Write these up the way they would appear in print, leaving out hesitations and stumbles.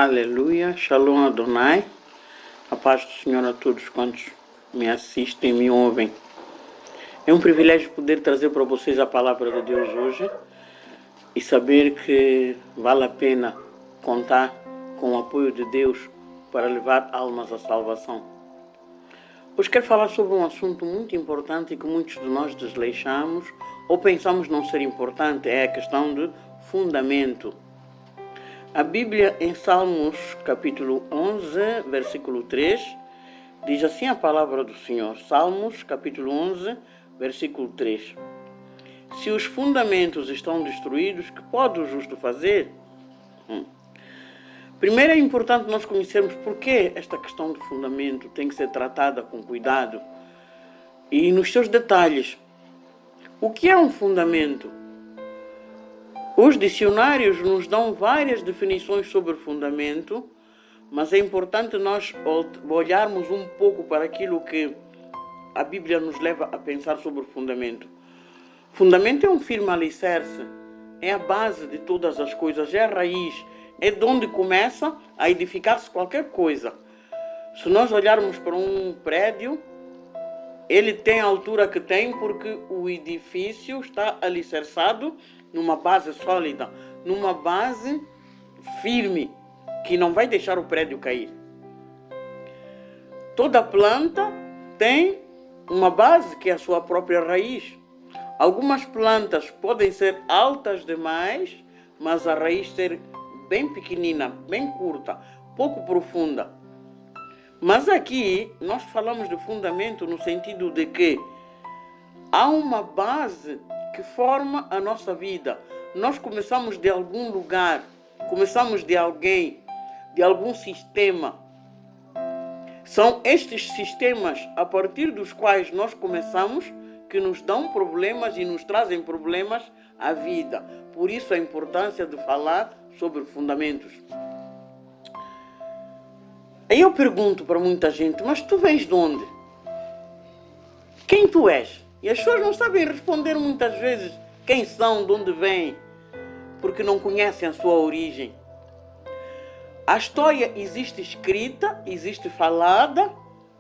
Aleluia, Shalom Adonai, a paz do Senhor a todos quantos me assistem e me ouvem. É um privilégio poder trazer para vocês a palavra de Deus hoje e saber que vale a pena contar com o apoio de Deus para levar almas à salvação. Hoje quero falar sobre um assunto muito importante que muitos de nós desleixamos ou pensamos não ser importante, é a questão do fundamento. A Bíblia, em Salmos, capítulo 11, versículo 3, diz assim a palavra do Senhor. Salmos, capítulo 11, versículo 3. Se os fundamentos estão destruídos, que pode o justo fazer? Primeiro é importante nós conhecermos por que esta questão de fundamento tem que ser tratada com cuidado e nos seus detalhes. O que é um fundamento? Os dicionários nos dão várias definições sobre fundamento, mas é importante nós olharmos um pouco para aquilo que a Bíblia nos leva a pensar sobre o fundamento. Fundamento é um firme alicerce, é a base de todas as coisas, é a raiz, é de onde começa a edificar-se qualquer coisa. Se nós olharmos para um prédio, ele tem a altura que tem porque o edifício está alicerçado numa base sólida, numa base firme, que não vai deixar o prédio cair. Toda planta tem uma base que é a sua própria raiz. Algumas plantas podem ser altas demais, mas a raiz ser bem pequenina, bem curta, pouco profunda. Mas aqui nós falamos de fundamento no sentido de que há uma base que forma a nossa vida. Nós começamos de algum lugar, começamos de alguém, de algum sistema. São estes sistemas a partir dos quais nós começamos que nos dão problemas e nos trazem problemas à vida. Por isso a importância de falar sobre fundamentos. Aí eu pergunto para muita gente, mas tu vens de onde? Quem tu és? E as pessoas não sabem responder muitas vezes quem são, de onde vêm, porque não conhecem a sua origem. A história existe escrita, existe falada,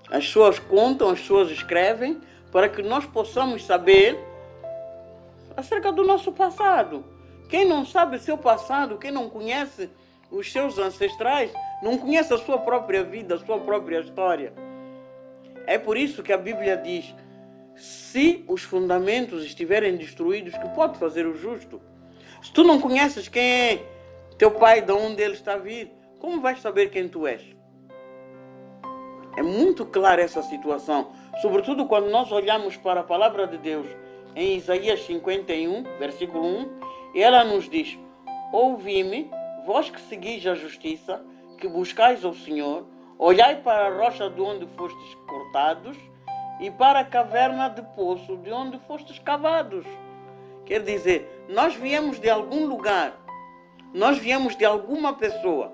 as pessoas contam, as pessoas escrevem, para que nós possamos saber acerca do nosso passado. Quem não sabe o seu passado, quem não conhece os seus ancestrais, não conhece a sua própria vida, a sua própria história. É por isso que a Bíblia diz: se os fundamentos estiverem destruídos, que pode fazer o justo? Se tu não conheces quem é teu pai, de onde ele está a vir, como vais saber quem tu és? É muito clara essa situação, sobretudo quando nós olhamos para a palavra de Deus em Isaías 51, versículo 1, e ela nos diz: ouvi-me, vós que seguis a justiça, que buscais ao Senhor, olhai para a rocha de onde fostes cortados e para a caverna de poço de onde fostes cavados. Quer dizer, nós viemos de algum lugar, nós viemos de alguma pessoa.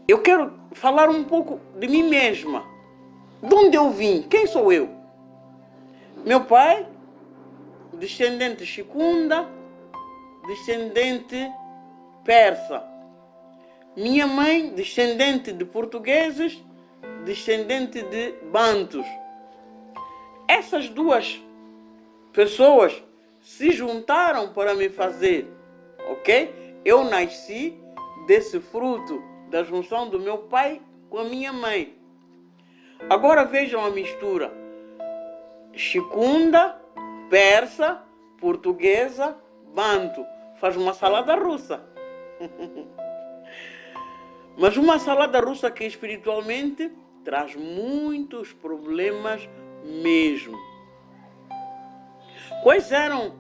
Eu quero falar um pouco de mim mesma. De onde eu vim? Quem sou eu? Meu pai, descendente chicunda, descendente persa. Minha mãe, descendente de portugueses, descendente de bantus. Essas duas pessoas se juntaram para me fazer, ok? Eu nasci desse fruto da junção do meu pai com a minha mãe. Agora vejam a mistura: chicunda, persa, portuguesa, bantu. Faz uma salada russa. Mas uma salada russa que espiritualmente traz muitos problemas mesmo. Quais eram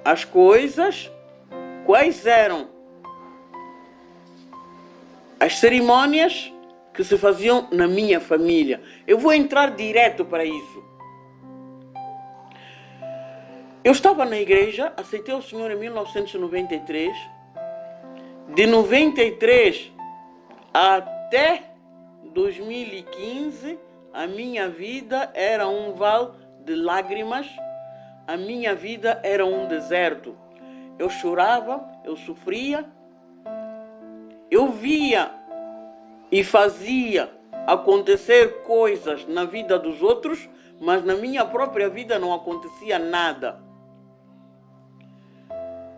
as coisas? Quais eram as cerimônias que se faziam na minha família? Eu vou entrar direto para isso. Eu estava na igreja, aceitei o Senhor em 1993. De 93 até 2015, a minha vida era um vale de lágrimas, a minha vida era um deserto. eu chorava, eu sofria, eu via e fazia acontecer coisas na vida dos outros, mas na minha própria vida não acontecia nada.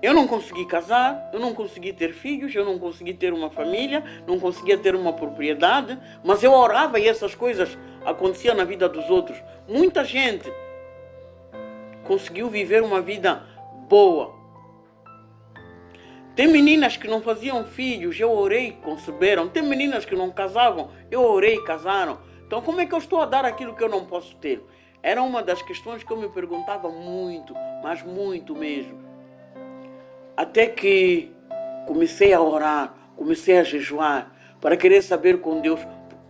Eu não consegui casar, eu não consegui ter filhos, eu não consegui ter uma família, não conseguia ter uma propriedade, mas eu orava e essas coisas aconteciam na vida dos outros. Muita gente conseguiu viver uma vida boa. Tem meninas que não faziam filhos, eu orei e conceberam. Tem meninas que não casavam, eu orei e casaram. Então como é que eu estou a dar aquilo que eu não posso ter? Era uma das questões que eu me perguntava muito, mas muito mesmo. Até que comecei a orar, comecei a jejuar, para querer saber com Deus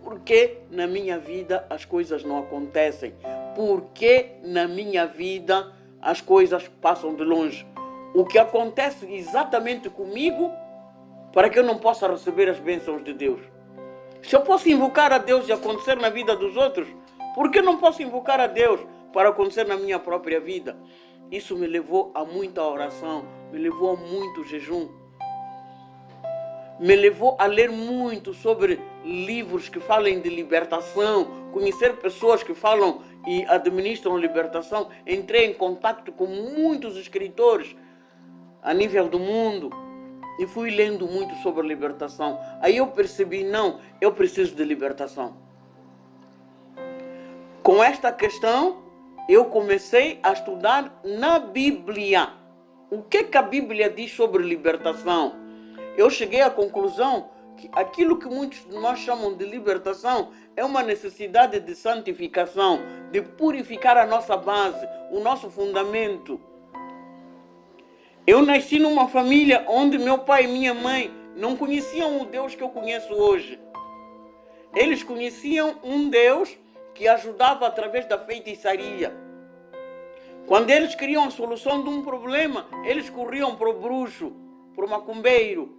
por que na minha vida as coisas não acontecem, por que na minha vida as coisas passam de longe. O que acontece exatamente comigo para que eu não possa receber as bênçãos de Deus. Se eu posso invocar a Deus e acontecer na vida dos outros, por que não posso invocar a Deus para acontecer na minha própria vida? Isso me levou a muita oração, me levou a muito jejum, me levou a ler muito sobre livros que falem de libertação, conhecer pessoas que falam e administram libertação. Entrei em contato com muitos escritores a nível do mundo e fui lendo muito sobre libertação. Aí eu percebi, não, eu preciso de libertação. Com esta questão, eu comecei a estudar na Bíblia. O que a Bíblia diz sobre libertação? Eu cheguei à conclusão que aquilo que muitos de nós chamam de libertação é uma necessidade de santificação, de purificar a nossa base, o nosso fundamento. Eu nasci numa família onde meu pai e minha mãe não conheciam o Deus que eu conheço hoje. Eles conheciam um Deus que ajudava através da feitiçaria. Quando eles queriam a solução de um problema, eles corriam para o bruxo, para o macumbeiro.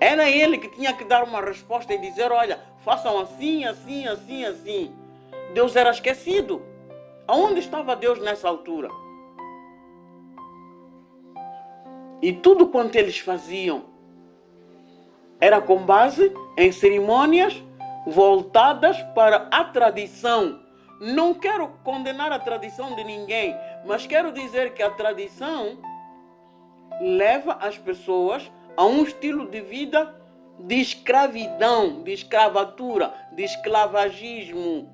Era ele que tinha que dar uma resposta e dizer, olha, façam assim, assim, assim, assim. Deus era esquecido. Aonde estava Deus nessa altura? E tudo quanto eles faziam era com base em cerimônias voltadas para a tradição. Não quero condenar a tradição de ninguém, mas quero dizer que a tradição leva as pessoas a um estilo de vida de escravidão, de escravatura, de esclavagismo.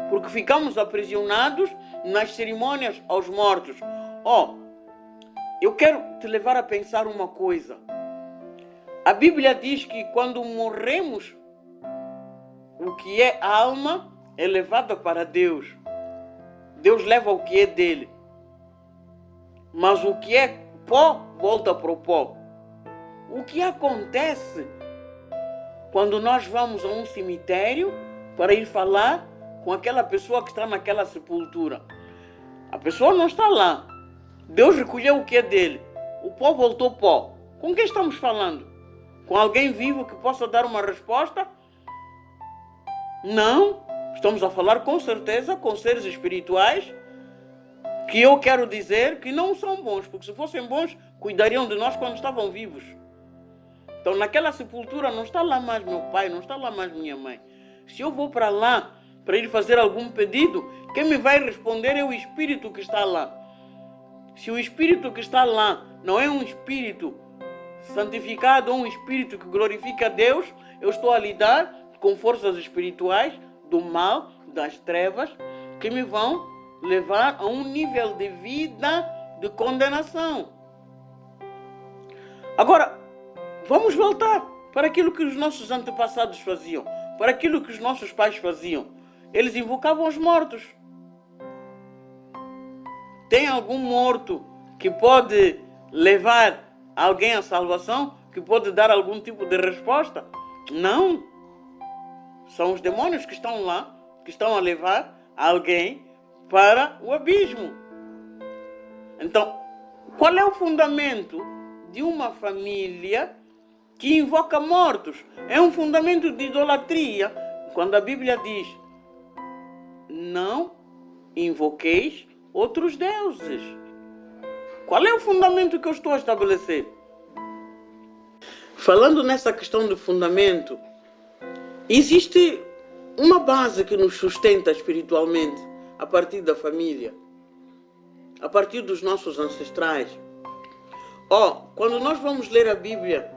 Porque ficamos aprisionados nas cerimônias aos mortos. Eu quero te levar a pensar uma coisa. A Bíblia diz que quando morremos, o que é alma é levada para Deus. Deus leva o que é dele. Mas o que é pó, volta para o pó. O que acontece quando nós vamos a um cemitério para ir falar com aquela pessoa que está naquela sepultura? A pessoa não está lá. Deus recolheu o que é dele. O pó voltou pó. Com quem estamos falando? Com alguém vivo que possa dar uma resposta? Não. Estamos a falar com certeza com seres espirituais que eu quero dizer que não são bons, porque se fossem bons, cuidariam de nós quando estavam vivos. Então naquela sepultura não está lá mais meu pai, não está lá mais minha mãe. Se eu vou para lá para ir fazer algum pedido, quem me vai responder é o espírito que está lá. Se o espírito que está lá não é um espírito santificado ou um espírito que glorifica a Deus, eu estou a lidar com forças espirituais do mal, das trevas, que me vão levar a um nível de vida de condenação. Agora, vamos voltar para aquilo que os nossos antepassados faziam, para aquilo que os nossos pais faziam. Eles invocavam os mortos. Tem algum morto que pode levar alguém à salvação? Que pode dar algum tipo de resposta? Não. São os demônios que estão lá, que estão a levar alguém para o abismo. Então, qual é o fundamento de uma família que invoca mortos? É um fundamento de idolatria. Quando a Bíblia diz, não invoqueis outros deuses. Qual é o fundamento que eu estou a estabelecer? Falando nessa questão de fundamento, existe uma base que nos sustenta espiritualmente a partir da família, a partir dos nossos ancestrais. Quando nós vamos ler a Bíblia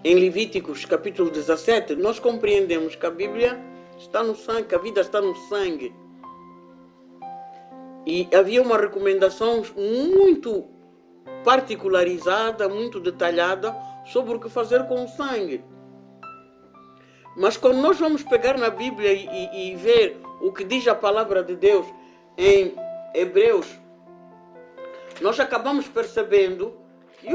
em Levíticos capítulo 17, nós compreendemos que a Bíblia está no sangue, que a vida está no sangue. E havia uma recomendação muito particularizada, muito detalhada sobre o que fazer com o sangue. Mas quando nós vamos pegar na Bíblia e ver o que diz a palavra de Deus em Hebreus, nós acabamos percebendo que,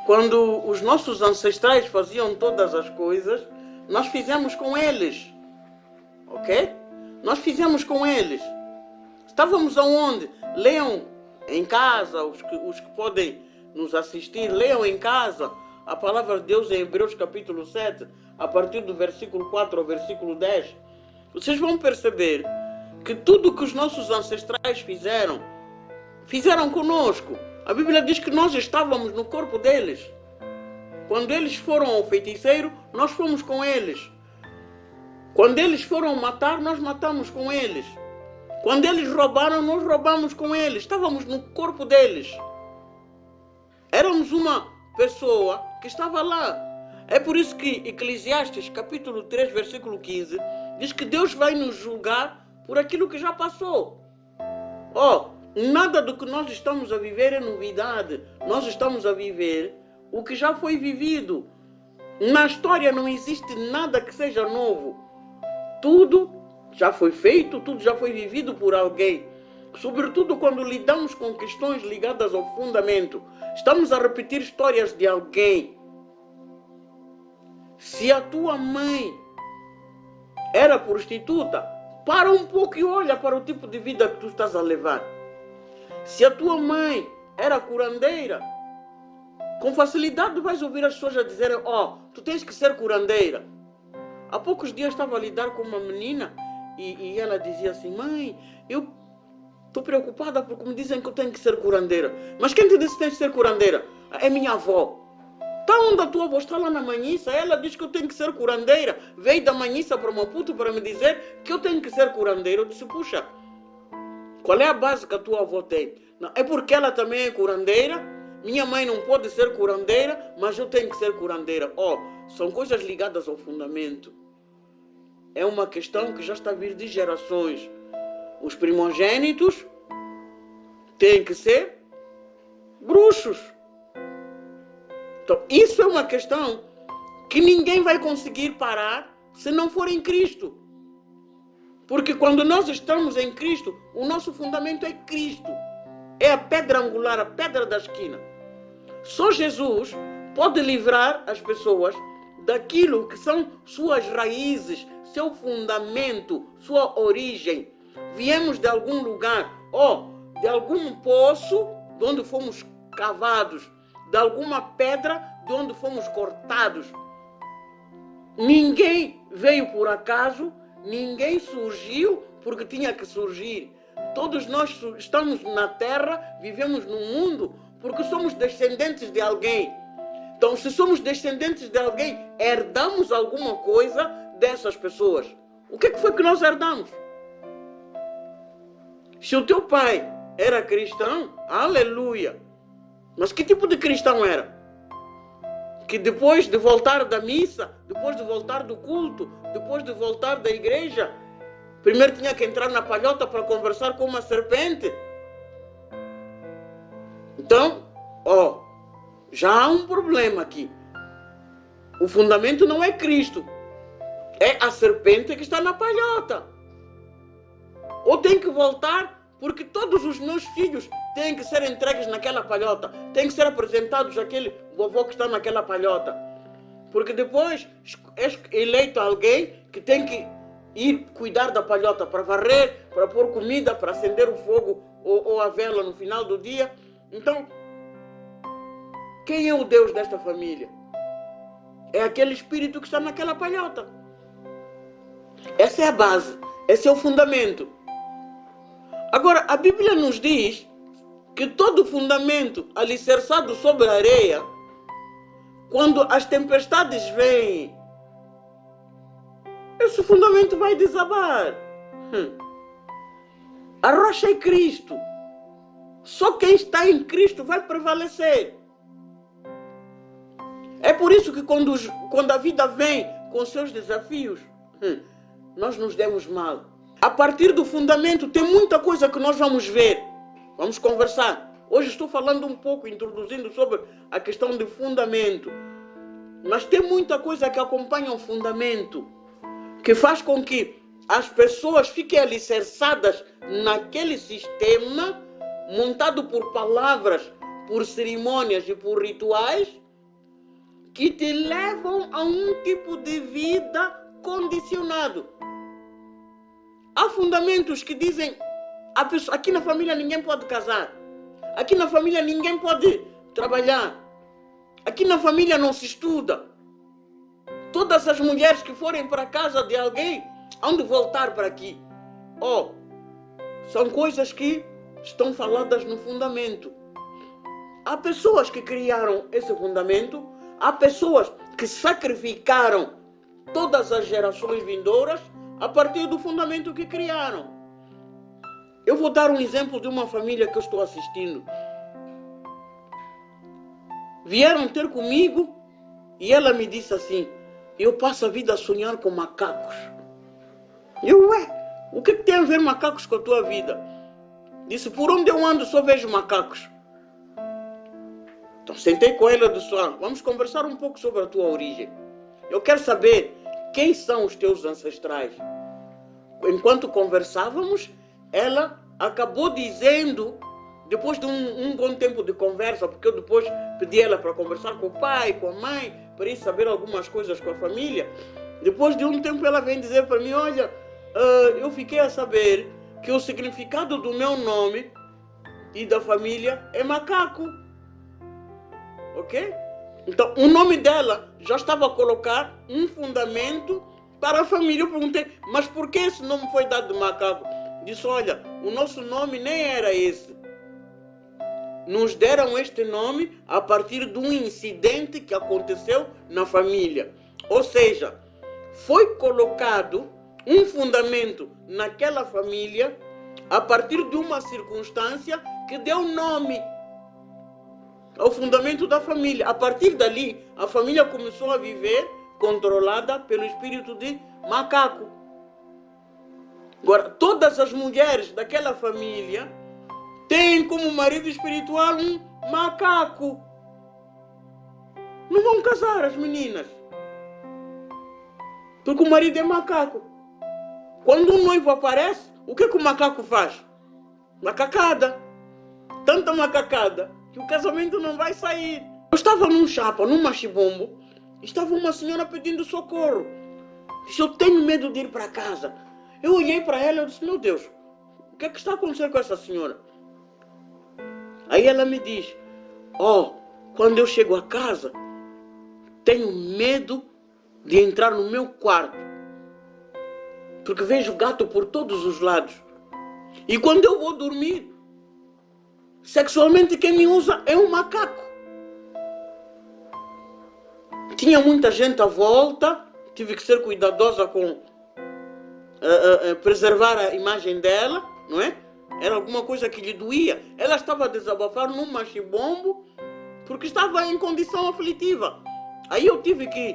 quando os nossos ancestrais faziam todas as coisas, nós fizemos com eles. Ok? Nós fizemos com eles. Estávamos aonde? Leiam em casa, os que podem nos assistir, leiam em casa a palavra de Deus em Hebreus capítulo 7, a partir do versículo 4 ao versículo 10. Vocês vão perceber que tudo que os nossos ancestrais fizeram conosco. A Bíblia diz que nós estávamos no corpo deles. Quando eles foram ao feiticeiro, nós fomos com eles. Quando eles foram matar, nós matamos com eles. Quando eles roubaram, nós roubamos com eles. Estávamos no corpo deles. Éramos uma pessoa que estava lá. É por isso que Eclesiastes, capítulo 3, versículo 15, diz que Deus vai nos julgar por aquilo que já passou. Nada do que nós estamos a viver é novidade. Nós estamos a viver o que já foi vivido. Na história não existe nada que seja novo. Tudo já foi feito, tudo já foi vivido por alguém. Sobretudo quando lidamos com questões ligadas ao fundamento. Estamos a repetir histórias de alguém. Se a tua mãe era prostituta, para um pouco e olha para o tipo de vida que tu estás a levar. Se a tua mãe era curandeira, com facilidade vais ouvir as pessoas a dizerem: tu tens que ser curandeira. Há poucos dias estava a lidar com uma menina e ela dizia assim: mãe, eu estou preocupada porque me dizem que eu tenho que ser curandeira. Mas quem te disse que tens que ser curandeira? É minha avó. Está onde a tua avó? Está lá na Manhissa. Ela diz que eu tenho que ser curandeira. Veio da Manhissa para Maputo para me dizer que eu tenho que ser curandeira. Eu disse: puxa, qual é a base que a tua avó tem? Não, é porque ela também é curandeira. Minha mãe não pode ser curandeira, mas eu tenho que ser curandeira. São coisas ligadas ao fundamento. É uma questão que já está a vir de gerações. Os primogênitos têm que ser bruxos. Então, isso é uma questão que ninguém vai conseguir parar se não for em Cristo. Porque quando nós estamos em Cristo, o nosso fundamento é Cristo. É a pedra angular, a pedra da esquina. Só Jesus pode livrar as pessoas daquilo que são suas raízes, seu fundamento, sua origem. Viemos de algum lugar, de algum poço de onde fomos cavados, de alguma pedra de onde fomos cortados. Ninguém veio por acaso, ninguém surgiu porque tinha que surgir. Todos nós estamos na terra, vivemos no mundo, porque somos descendentes de alguém. Então, se somos descendentes de alguém, herdamos alguma coisa dessas pessoas. O que foi que nós herdamos? Se o teu pai era cristão, aleluia. Mas que tipo de cristão era? Que depois de voltar da missa, depois de voltar do culto, depois de voltar da igreja, primeiro tinha que entrar na palhota para conversar com uma serpente. Então, já há um problema aqui. O fundamento não é Cristo. É a serpente que está na palhota. Ou tem que voltar, porque todos os meus filhos têm que ser entregues naquela palhota. Tem que ser apresentados àquele vovô que está naquela palhota. Porque depois é eleito alguém que tem que ir cuidar da palhota para varrer, para pôr comida, para acender o fogo ou a vela no final do dia. Então, quem é o Deus desta família? É aquele espírito que está naquela palhota. Essa é a base, esse é o fundamento. Agora, a Bíblia nos diz que todo fundamento alicerçado sobre a areia, quando as tempestades vêm, esse fundamento vai desabar. A rocha é Cristo. Só quem está em Cristo vai prevalecer. É por isso que quando a vida vem com seus desafios, nós nos demos mal. A partir do fundamento tem muita coisa que nós vamos ver. Vamos conversar. Hoje estou falando um pouco, introduzindo sobre a questão de fundamento. Mas tem muita coisa que acompanha o fundamento, que faz com que as pessoas fiquem alicerçadas naquele sistema montado por palavras, por cerimônias e por rituais que te levam a um tipo de vida condicionado. Há fundamentos que dizem aqui na família ninguém pode casar, aqui na família ninguém pode trabalhar, aqui na família não se estuda. Todas as mulheres que forem para a casa de alguém hão de voltar para aqui. São coisas que estão faladas no fundamento. Há pessoas que criaram esse fundamento, há pessoas que sacrificaram todas as gerações vindouras a partir do fundamento que criaram. Eu vou dar um exemplo de uma família que eu estou assistindo. Vieram ter comigo e ela me disse assim: eu passo a vida a sonhar com macacos. O que tem a ver macacos com a tua vida? Disse: por onde eu ando só vejo macacos. Então sentei com ela e disse: vamos conversar um pouco sobre a tua origem. Eu quero saber quem são os teus ancestrais. Enquanto conversávamos, ela acabou dizendo, depois de um bom tempo de conversa, porque eu depois pedi ela para conversar com o pai, com a mãe, para ir saber algumas coisas com a família. Depois de um tempo ela vem dizer para mim: olha, eu fiquei a saber que o significado do meu nome e da família é macaco. Ok? Então, o nome dela já estava a colocar um fundamento para a família. Eu perguntei: mas por que esse nome foi dado de macaco? Disse: olha, o nosso nome nem era esse. Nos deram este nome a partir de um incidente que aconteceu na família. Ou seja, foi colocado um fundamento naquela família a partir de uma circunstância que deu nome ao fundamento da família. A partir dali, a família começou a viver controlada pelo espírito de macaco. Agora, todas as mulheres daquela família têm como marido espiritual um macaco. Não vão casar as meninas, porque o marido é macaco. Quando um noivo aparece, o que o macaco faz? Macacada. Tanta macacada que o casamento não vai sair. Eu estava num chapa, num machibombo, estava uma senhora pedindo socorro. Disse: eu tenho medo de ir para casa. Eu olhei para ela e disse: meu Deus, o que é que está acontecendo com essa senhora? Aí ela me diz: quando eu chego a casa, tenho medo de entrar no meu quarto, porque vejo gato por todos os lados. E quando eu vou dormir, sexualmente quem me usa é um macaco. Tinha muita gente à volta, tive que ser cuidadosa com preservar a imagem dela, não é? Era alguma coisa que lhe doía. Ela estava a desabafar num machibombo porque estava em condição aflitiva. Aí eu tive que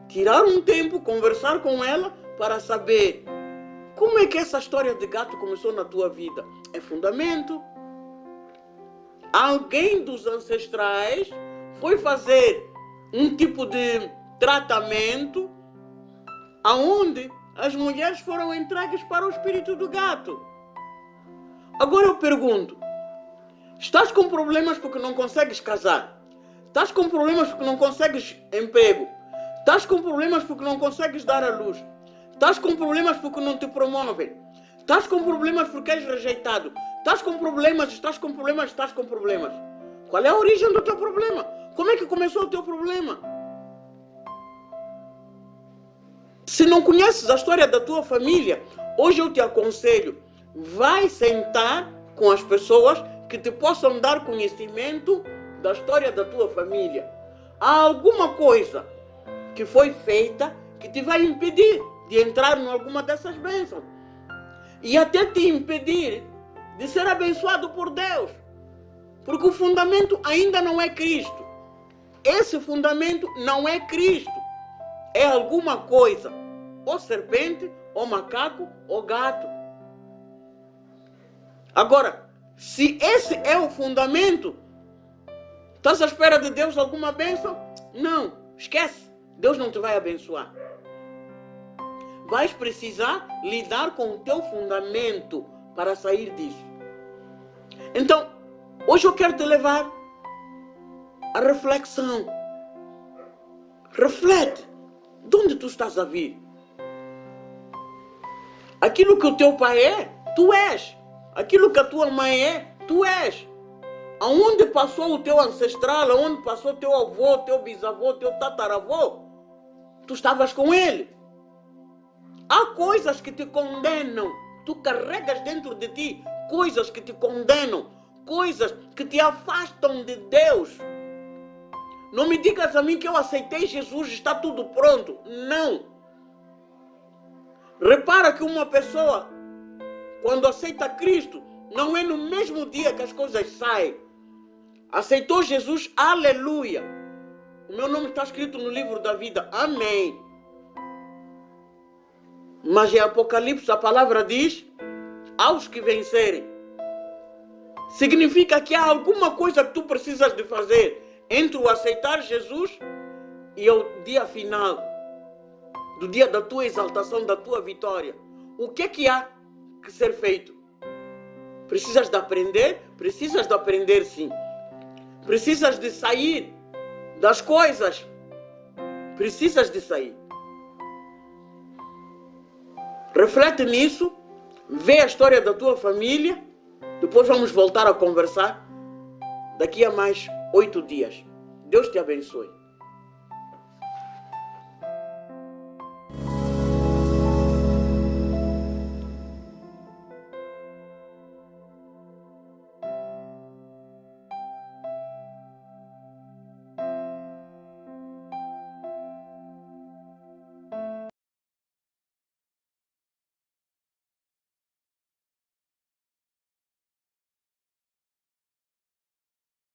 tirar um tempo, conversar com ela para saber como é que essa história de gato começou na tua vida. É fundamento. Alguém dos ancestrais foi fazer um tipo de tratamento aonde as mulheres foram entregues para o espírito do gato. Agora eu pergunto: estás com problemas porque não consegues casar? Estás com problemas porque não consegues emprego? Estás com problemas porque não consegues dar à luz? Estás com problemas porque não te promovem? Estás com problemas porque és rejeitado? Estás com problemas. Qual é a origem do teu problema? Como é que começou o teu problema? Se não conheces a história da tua família, hoje eu te aconselho: vai sentar com as pessoas que te possam dar conhecimento da história da tua família. Há alguma coisa que foi feita que te vai impedir de entrar em alguma dessas bênçãos. E até te impedir de ser abençoado por Deus. Porque o fundamento ainda não é Cristo. Esse fundamento não é Cristo. É alguma coisa. Ou serpente, ou macaco, ou gato. Agora, se esse é o fundamento, estás à espera de Deus alguma bênção? Não, esquece. Deus não te vai abençoar. Vais precisar lidar com o teu fundamento para sair disso. Então, hoje eu quero te levar à reflexão. Reflete. De onde tu estás a vir? Aquilo que o teu pai é, tu és. Aquilo que a tua mãe é, tu és. Aonde passou o teu ancestral, aonde passou teu avô, teu bisavô, teu tataravô, tu estavas com ele. Há coisas que te condenam. Tu carregas dentro de ti coisas que te condenam, coisas que te afastam de Deus. Não me digas a mim que eu aceitei Jesus e está tudo pronto. Não. Repara que uma pessoa, quando aceita Cristo, não é no mesmo dia que as coisas saem. Aceitou Jesus, aleluia. O meu nome está escrito no livro da vida, amém. Mas em Apocalipse a palavra diz, aos que vencerem. Significa que há alguma coisa que tu precisas de fazer entre o aceitar Jesus e o dia final, do dia da tua exaltação, da tua vitória. O que há que ser feito? Precisas de aprender? Precisas de aprender, sim. Precisas de sair das coisas. Precisas de sair. Reflete nisso, vê a história da tua família, depois vamos voltar a conversar daqui a mais 8 dias. Deus te abençoe.